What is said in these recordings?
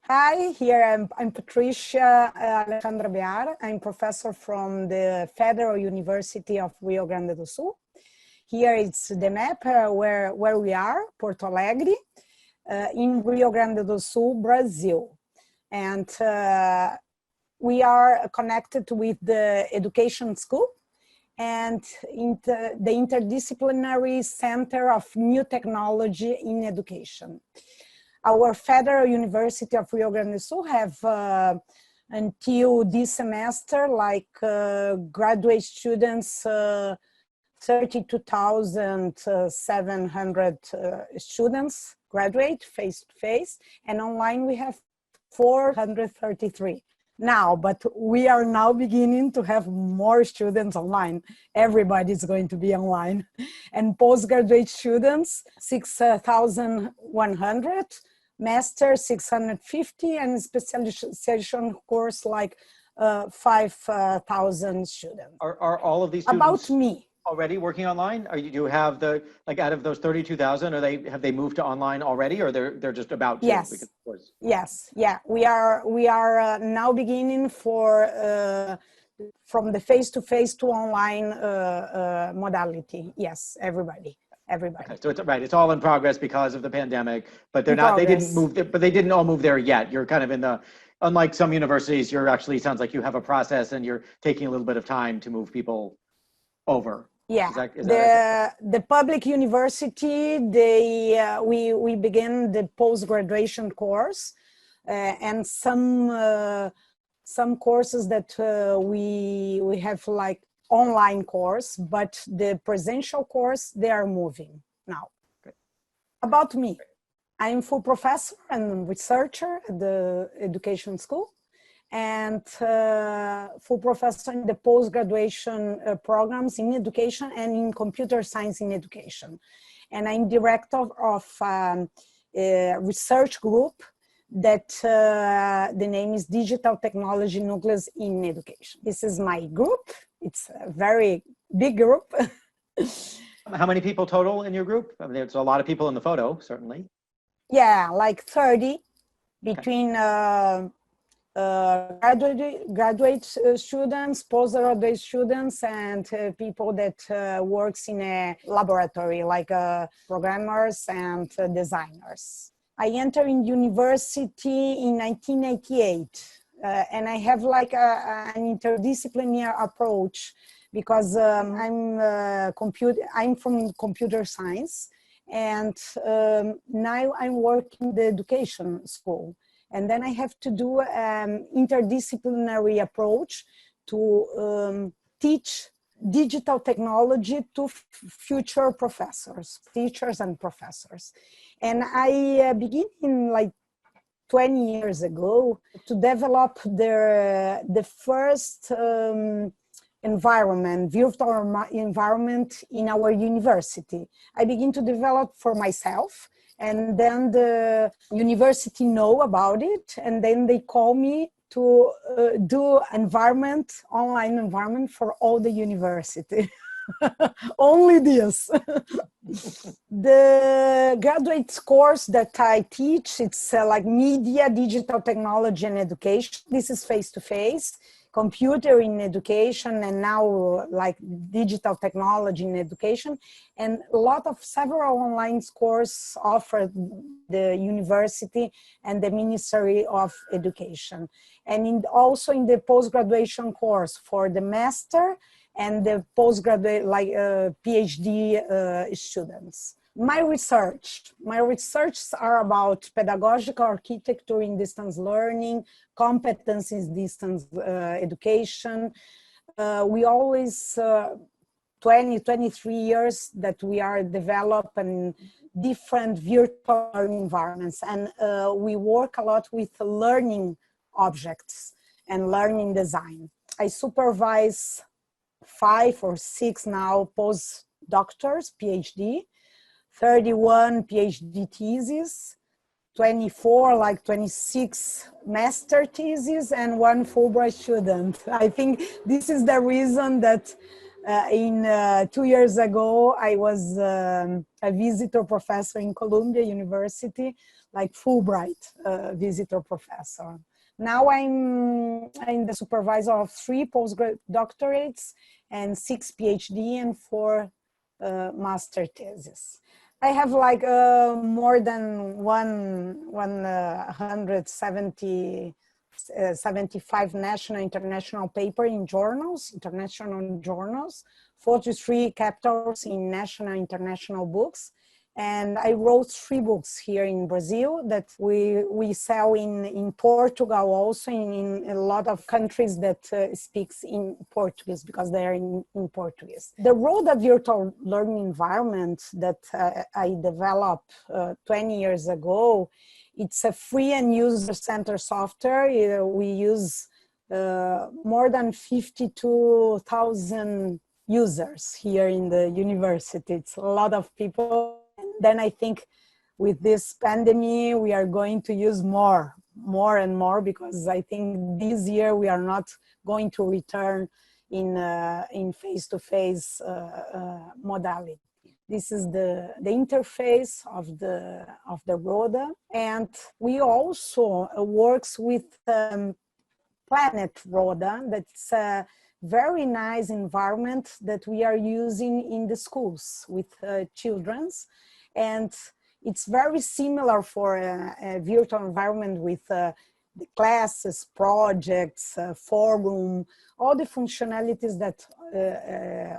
Hi, here I'm Patricia Behar. I'm professor from the Federal University of Rio Grande do Sul. Here it's the map where we are, Porto Alegre, in Rio Grande do Sul, Brazil. And we are connected with the education school and the Interdisciplinary Center of New Technology in Education. Our Federal University of Rio Grande do Sul have until this semester, like graduate students, 32,700 students graduate face-to-face, and online we have 433 now, but we are now beginning to have more students online. Everybody's going to be online. And postgraduate students, 6,100, master 650, and specialization course like 5,000 students. Are all of these students about me already working online? Do you have the, like, out of those 32,000, have they moved to online already, or they're just about to? Yes. Because, of course. Yes. Yeah. We are now beginning from the face-to-face to online modality. Yes, everybody. Okay, so it's all in progress because of the pandemic, but they didn't all move there yet. You're kind of in the, unlike some universities, you're actually, sounds like you have a process and you're taking a little bit of time to move people over. Yeah, the public university, we begin the post-graduation course and some courses that we have like online course, but the presential course, they are moving now. Great. About me, I'm full professor and researcher at the education school, and full professor in the post-graduation programs in education and in computer science in education. And I'm director of a research group that the name is Digital Technology Nucleus in Education. This is my group. It's a very big group. How many people total in your group? I mean, there's a lot of people in the photo, certainly. Yeah, like 30 between graduate students, postgraduate students, and people that works in a laboratory, like programmers and designers. I entered in university in 1998, and I have like an interdisciplinary approach because I'm from computer science, and now I'm working in the education school. And then I have to do an interdisciplinary approach to teach digital technology to future professors, teachers and professors. And I began in like 20 years ago to develop the first virtual environment in our university. I begin to develop for myself, and then the university know about it, and then they call me to do online environment for all the university. Only this. The graduate course that I teach, it's like media, digital technology and education. This is face-to-face, computer in education, and now like digital technology in education, and several online courses offered the university and the Ministry of Education, and also in the post-graduation course for the master and the postgraduate, like PhD students. My research are about pedagogical architecture in distance learning, competencies in distance education. We always, 23 years that we are developing different virtual environments, and we work a lot with learning objects and learning design. I supervise 5 or 6 now postdoctors, PhD, 31 PhD theses, 26 master theses, and 1 Fulbright student. I think this is the reason that 2 years ago, I was a visitor professor in Columbia University, like Fulbright visitor professor. Now I'm the supervisor of 3 postdoctorates and 6 PhD and 4 master theses. I have like more than 175 national international paper in journals, international journals, 43 chapters in national international books. And I wrote 3 books here in Brazil that we sell in Portugal, also in a lot of countries that speaks in Portuguese because they're in Portuguese. The Rhoda virtual learning environment that I developed 20 years ago, it's a free and user-centered software. We use more than 52,000 users here in the university. It's a lot of people. Then I think with this pandemic, we are going to use more and more, because I think this year we are not going to return in face-to-face modality. This is the interface of the Rhoda, and we also works with Planet Rhoda. That's a very nice environment that we are using in the schools with children's. And it's very similar for a virtual environment with the classes, projects, forum, all the functionalities that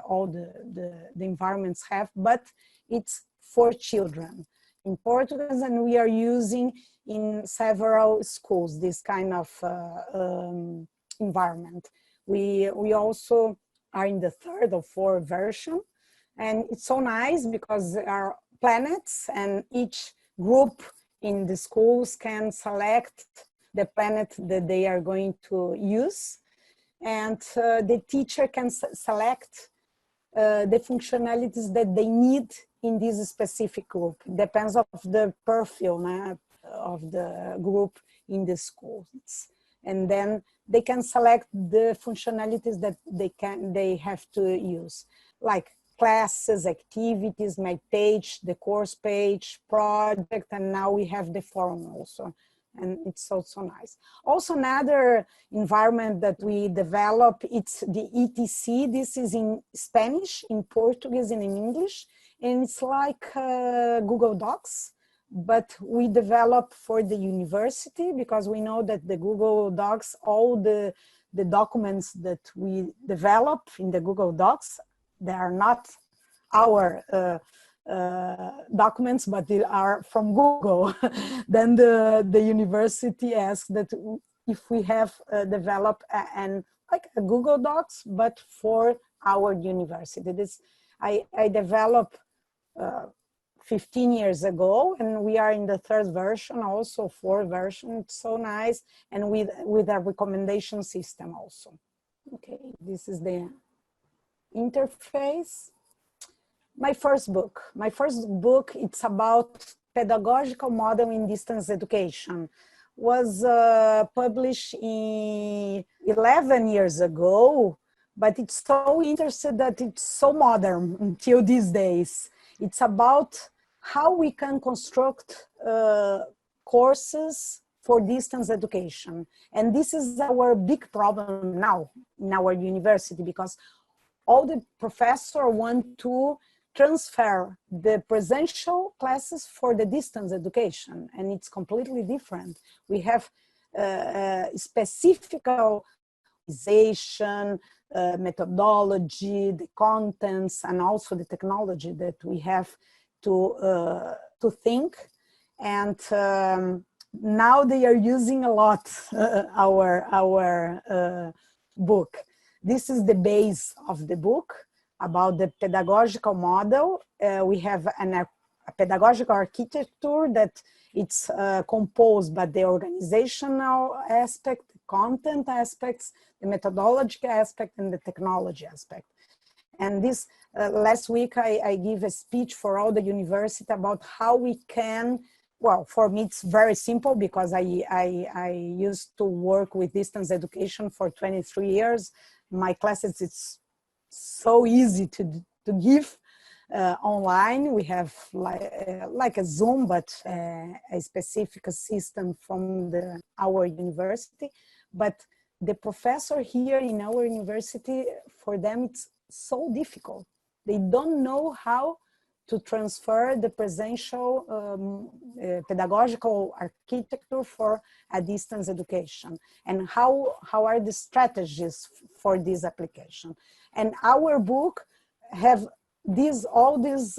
all the environments have, but it's for children in Portuguese, and we are using in several schools this kind of environment. We also are in the 3rd or 4th version, and it's so nice because there are planets, and each group in the schools can select the planet that they are going to use, and the teacher can select the functionalities that they need in this specific group. It depends of the profile of the group in the schools, and then they can select the functionalities that they have to use, like classes, activities, my page, the course page, project, and now we have the forum also. And it's also nice. Also another environment that we develop, it's the ETC. This is in Spanish, in Portuguese, and in English. And it's like Google Docs, but we develop for the university, because we know that the Google Docs, all the documents that we develop in the Google Docs, they are not our documents, but they are from Google. Then the university asks that if we have developed like a Google Docs, but for our university. This I developed 15 years ago, and we are in the 3rd version, also 4th version. It's so nice, and with a recommendation system also. Okay, this is the interface. My first book, it's about pedagogical model in distance education. Was published 11 years ago, but it's so interesting that it's so modern until these days. It's about how we can construct courses for distance education. And this is our big problem now in our university, because all the professors want to transfer the presential classes for the distance education, and it's completely different. We have specific organization, methodology, the contents, and also the technology that we have to think. And now they are using a lot our book. This is the base of the book about the pedagogical model. We have a pedagogical architecture that it's composed by the organizational aspect, the content aspects, the methodological aspect, and the technology aspect. And this last week, I give a speech for all the university about how we can, well, for me, it's very simple because I used to work with distance education for 23 years. My classes, it's so easy to give. online. We have like a Zoom, but a specific system from our university. But the professor here in our university, for them, it's so difficult. They don't know how to transfer the presential pedagogical architecture for a distance education, and how are the strategies for this application. And our book have all these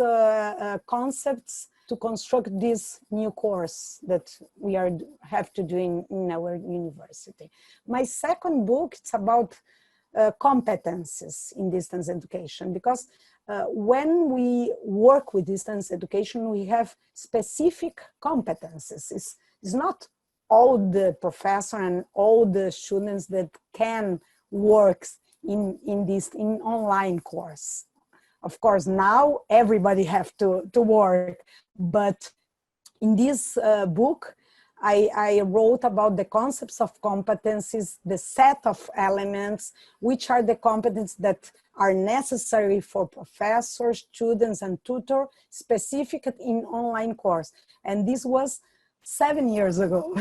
concepts to construct this new course that we have to do in our university. My second book, it's about competencies in distance education, because when we work with distance education, we have specific competencies. It's not all the professor and all the students that can work in online course. Of course, now everybody have to work, but in this book, I wrote about the concepts of competencies, the set of elements, which are the competencies that are necessary for professors, students, and tutor, specific in online course. And this was 7 years ago.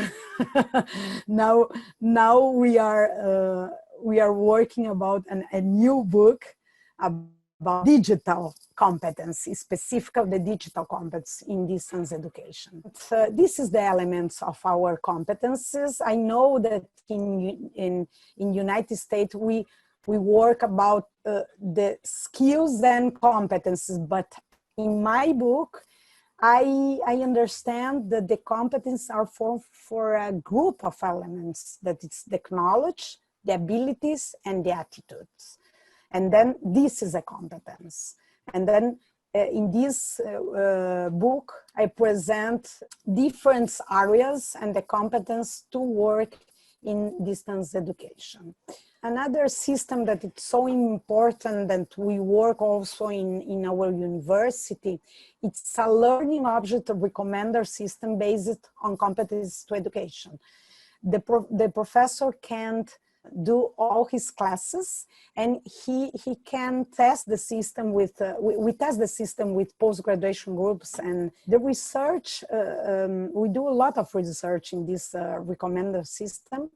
now we are working about a new book about digital competency, specific of the digital competence in distance education. This is the elements of our competencies. I know that in United States, we work about the skills and competencies, but in my book, I understand that the competencies are for a group of elements, that it's the knowledge, the abilities, and the attitudes. And then this is a competence. And then in this book, I present different areas and the competence to work in distance education. Another system that is so important that we work also in our university, it's a learning object recommender system based on competence to education. The professor can't do all his classes, and he can test the system with, we test the system with post-graduation groups, and the research, we do a lot of research in this recommender system.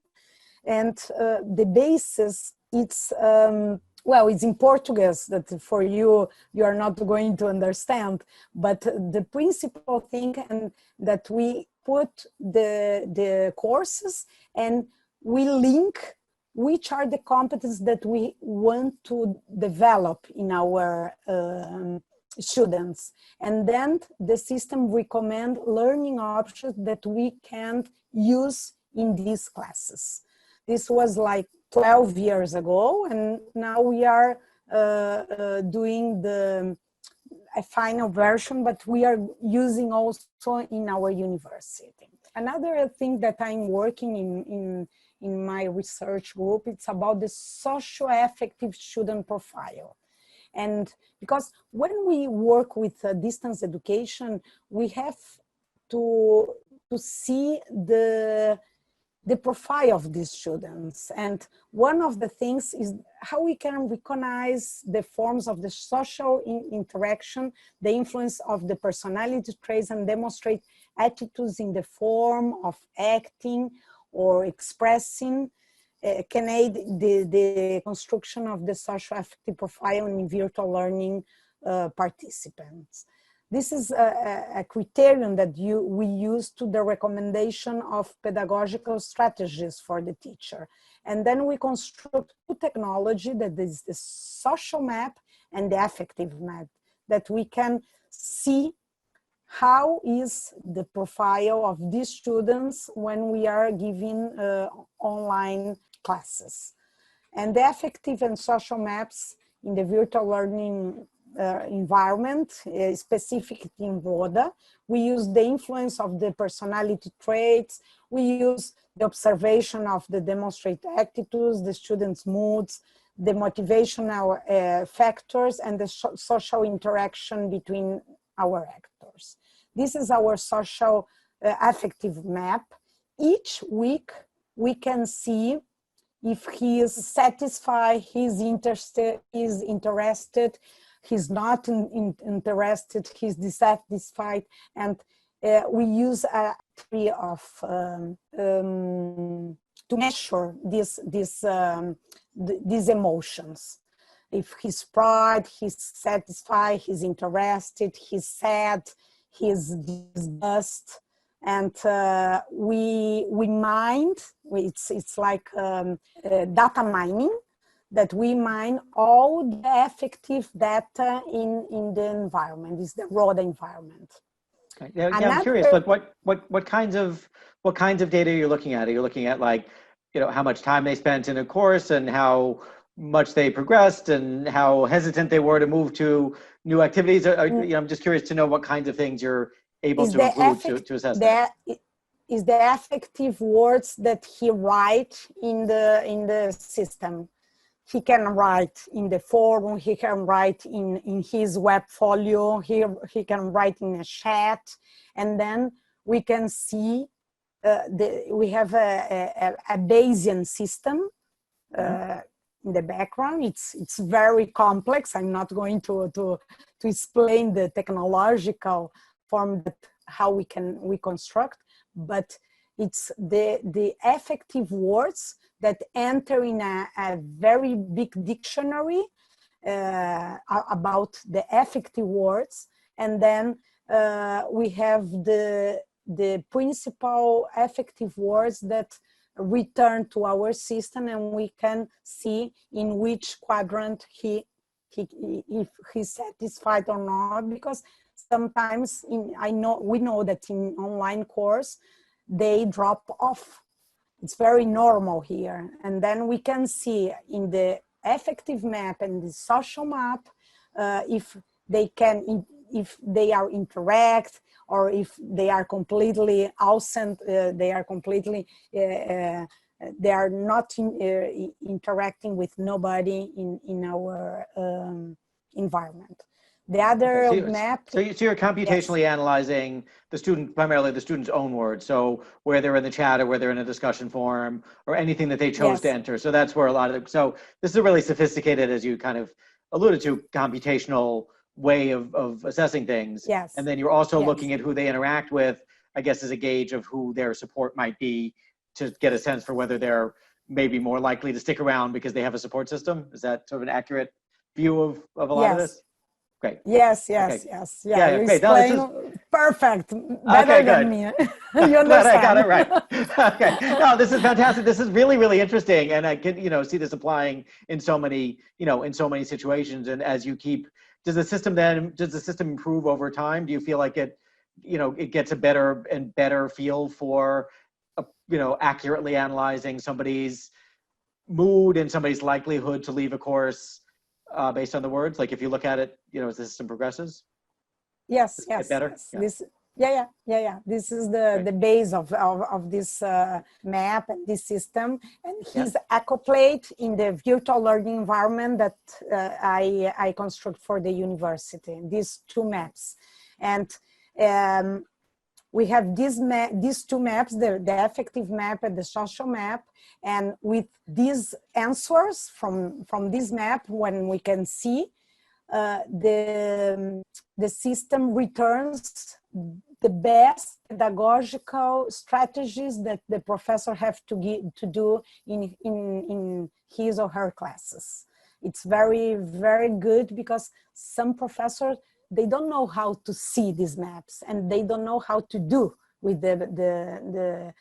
And the basis, it's, well, it's in Portuguese, that for you are not going to understand, but the principal thing and that we put the courses and we link which are the competencies that we want to develop in our students. And then the system recommend learning options that we can use in these classes. This was like 12 years ago, and now we are doing a final version, but we are using also in our university. Another thing that I'm working in my research group, it's about the socio-affective student profile. And because when we work with distance education, we have to see the profile of these students. And one of the things is how we can recognize the forms of the social interaction, the influence of the personality traits, and demonstrate attitudes in the form of acting or expressing, can aid the construction of the social affective profile in virtual learning participants. This is a criterion that we use to the recommendation of pedagogical strategies for the teacher. And then we construct two technology, that is the social map and the affective map, that we can see how is the profile of these students when we are giving online classes. And the affective and social maps in the virtual learning environment, specific in WODA, we use the influence of the personality traits, we use the observation of the demonstrate attitudes, the students' moods, the motivational factors, and the social interaction between our actors. This is our social affective map. Each week, we can see if he is satisfied, he's interested, he's not interested, he's dissatisfied, and we use a theory of to measure these emotions. If he's proud, he's satisfied, he's interested, he's sad, he's disgusted, and we mine. It's like data mining, that we mine all the affective data in the environment. Is the raw environment. Okay. Yeah, I'm curious. Like, what kinds of data are you looking at? Are you looking at, like, how much time they spent in a course and how much they progressed and how hesitant they were to move to new activities? I'm just curious to know what kinds of things you're able to include to assess that. Is the affective words that he write in the system. He can write in the forum, he can write in his web folio, he can write in a chat, and then we can see we have a Bayesian system in the background. It's very complex. I'm not going to explain the technological form that how we construct, but it's the affective words that enter in a very big dictionary about the affective words, and then we have the principal affective words that return to our system, and we can see in which quadrant if he's satisfied or not, because sometimes we know that in online course they drop off. It's very normal here. And then we can see in the affective map and the social map if they are interact, or if they are completely absent, they are not interacting with nobody in our environment. The other map. So you're computationally analyzing the student, primarily the student's own words. So where they're in the chat, or where they're in a discussion forum, or anything that they chose to enter. So that's where a lot of so this is a really sophisticated, as you kind of alluded to, computational way of assessing things. Yes. And then you're also looking at who they interact with, I guess, as a gauge of who their support might be, to get a sense for whether they're maybe more likely to stick around because they have a support system. Is that sort of an accurate view of a lot of this? Great. Yes. Okay. Yes. Yeah. You Great. explain perfect. Better than me. You understand? Glad I got it right. Okay. No, this is fantastic. This is really, really interesting, and I can see this applying in so many situations. And as you keep, does the system improve over time? Do you feel like it gets a better and better feel for accurately analyzing somebody's mood and somebody's likelihood to leave a course based on the words? Like, if you look at it, as the system progresses? Yes. Better? Yes. Yeah. This is the base of this map and this system, and he's accoupled in the virtual learning environment that I construct for the university. These two maps, and we have these two maps, the affective map and the social map, and with these answers from this map, when we can see the system returns the best pedagogical strategies that the professor have to do in his or her classes. It's very, very good, because some professors, they don't know how to see these maps, and they don't know how to do with the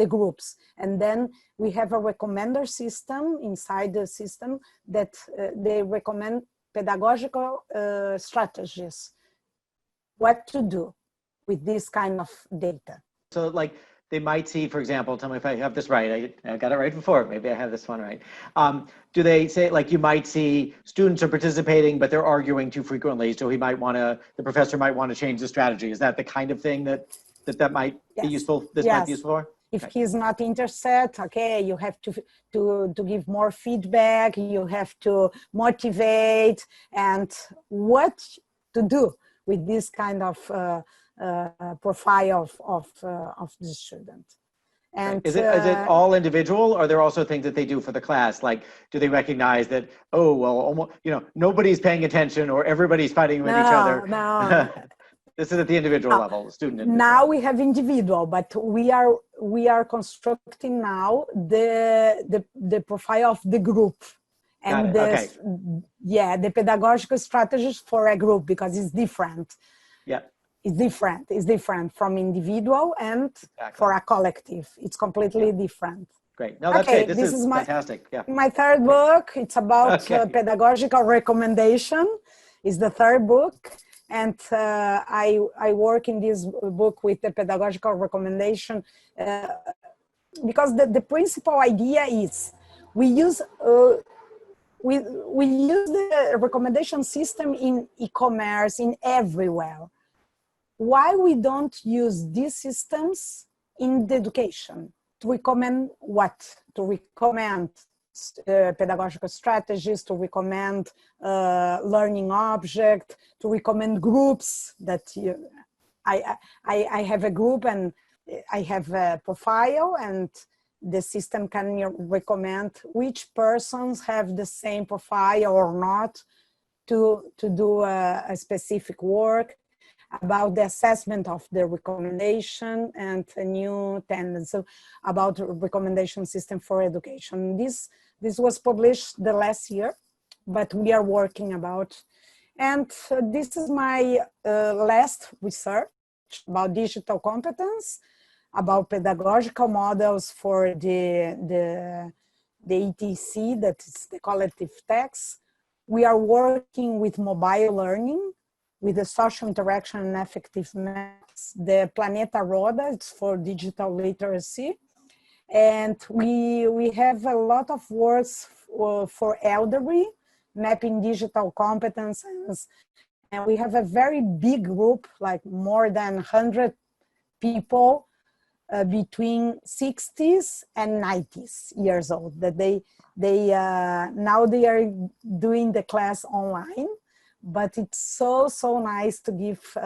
groups. And then we have a recommender system inside the system that they recommend pedagogical strategies, what to do with this kind of data. So, like, they might see, for example, tell me if I have this right. I got it right before. Maybe I have this one right. Do they say, like, you might see students are participating, but they're arguing too frequently, so the professor might want to change the strategy? Is that the kind of thing that might be useful? This might be useful for? If he's not interested, okay, you have to give more feedback. You have to motivate, and what to do with this kind of profile of the student. And is it all individual, or are there also things that they do for the class? Like, do they recognize that, oh, well, almost, nobody's paying attention or everybody's fighting with each other? No. This is at the individual level, student individual. Now we have individual, but we are constructing now the profile of the group, and the pedagogical strategies for a group, because it's different. Yeah. It's different from individual and for a collective. It's completely different. Great. No, that's great. This is fantastic. My third book. It's about pedagogical recommendation. It's the third book. And I work in this book with the pedagogical recommendation because the principal idea is we use the recommendation system in e-commerce, in everywhere. Why we don't use these systems in the education? To recommend what? To recommend pedagogical strategies, to recommend learning object, to recommend groups that I have a group and I have a profile, and the system can recommend which persons have the same profile or not to do a specific work, about the assessment of the recommendation, and a new tendency about recommendation system for education. This was published the last year, but we are working about. And this is my last research about digital competence, about pedagogical models for the ETC, that is the collective text. We are working with mobile learning, with the social interaction and affective maps, the Planeta Roda, it's for digital literacy. And we have a lot of works for elderly, mapping digital competences. And we have a very big group, like more than 100 people between 60s and 90s years old, that now they are doing the class online. But it's so nice to give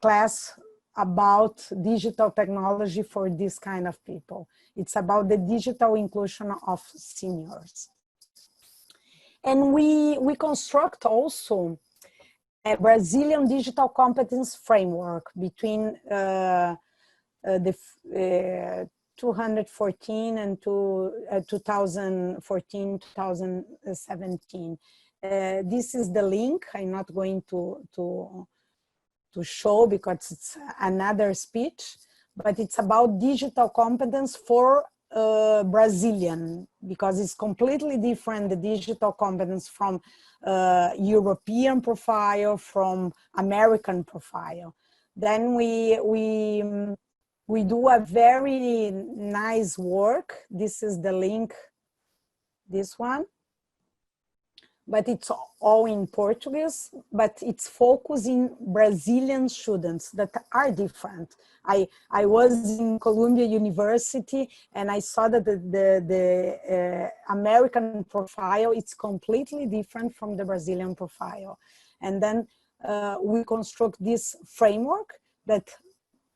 class about digital technology for this kind of people. It's about the digital inclusion of seniors. And we construct also a Brazilian digital competence framework between the 2014 and 2014, 2017. This is the link. I'm not going to show because it's another speech, but it's about digital competence for Brazilian, because it's completely different, the digital competence from European profile, from American profile. Then we do a very nice work. This is the link, this one. But it's all in Portuguese, but it's focusing Brazilian students that are different. I was in Columbia University and I saw that the American profile, it's completely different from the Brazilian profile. And then we construct this framework that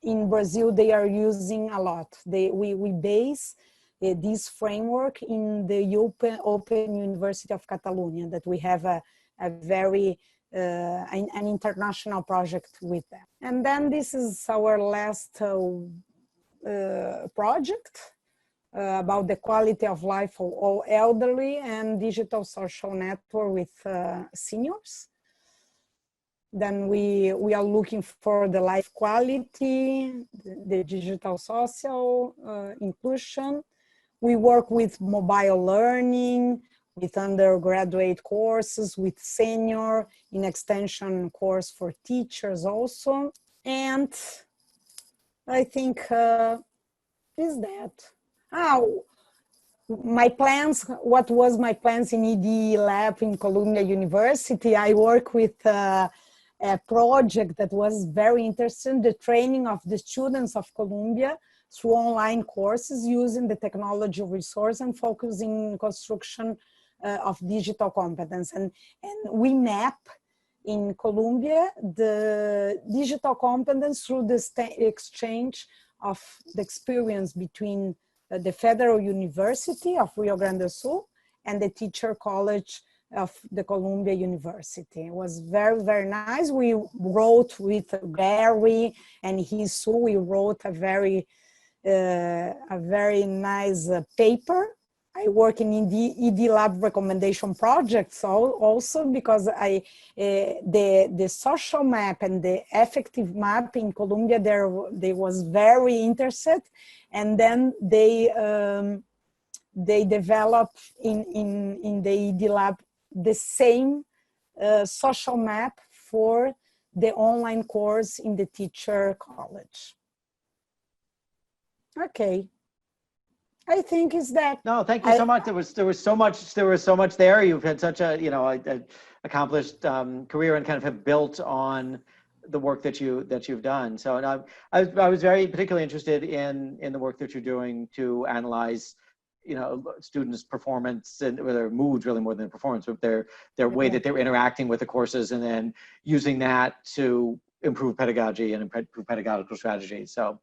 in Brazil they are using a lot. We base this framework in the Open University of Catalonia, that we have a very an international project with them. And then this is our last project about the quality of life for all elderly and digital social network with seniors. Then we are looking for the life quality, the digital social inclusion. We work with mobile learning, with undergraduate courses, with senior, in extension course for teachers also. And I think is that. My plans, what was my plans in ED lab in Columbia University? I work with a project that was very interesting, the training of the students of Columbia through online courses using the technology resource and focusing construction of digital competence. And we map in Columbia the digital competence through the exchange of the experience between the Federal University of Rio Grande do Sul and the Teacher College of the Columbia University. It was very, very nice. We wrote with Gary and Hisu, we wrote a very nice paper. I work in the ED Lab recommendation projects also because the social map and the affective map in Columbia, they was very interested, and then they developed in the ED Lab the same social map for the online course in the Teacher College. Okay. I think is that. No, thank you so much. There was so much there. You've had such a accomplished career and kind of have built on the work that you've done. So, and I was very particularly interested in the work that you're doing to analyze, students' performance and their moods, really more than performance, but their way that they're interacting with the courses, and then using that to improve pedagogy and improve pedagogical strategies. So.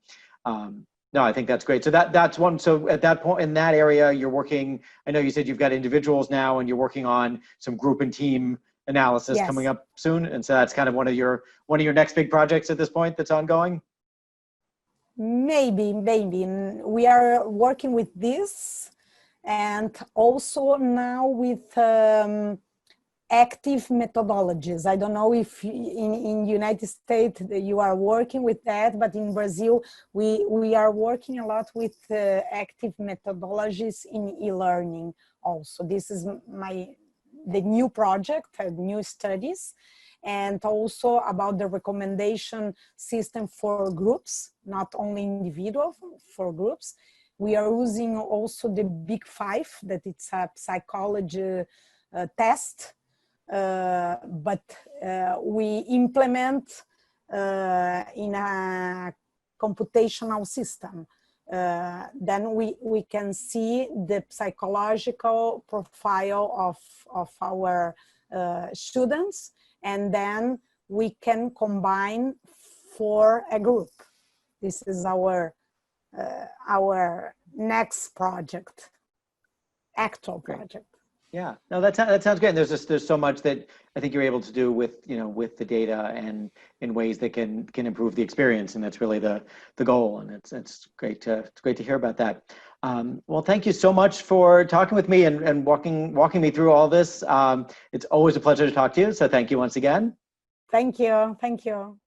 No, I think that's great. So that's one. So at that point in that area, you're working, I know you said you've got individuals now and you're working on some group and team analysis coming up soon. And so that's kind of one of your next big projects at this point that's ongoing? Maybe. We are working with this and also now with active methodologies. I don't know if in United States you are working with that, but in Brazil, we are working a lot with active methodologies in e-learning also. This is the new project, new studies, and also about the recommendation system for groups, not only individual, for groups. We are using also the Big Five, that it's a psychology test, but we implement in a computational system. Then we can see the psychological profile of our students, and then we can combine for a group. This is our next project, actual project. Yeah, no, that sounds great. And there's so much that I think you're able to do with with the data and in ways that can improve the experience, and that's really the goal. And it's great to hear about that. Well, thank you so much for talking with me and walking me through all this. It's always a pleasure to talk to you. So thank you once again. Thank you.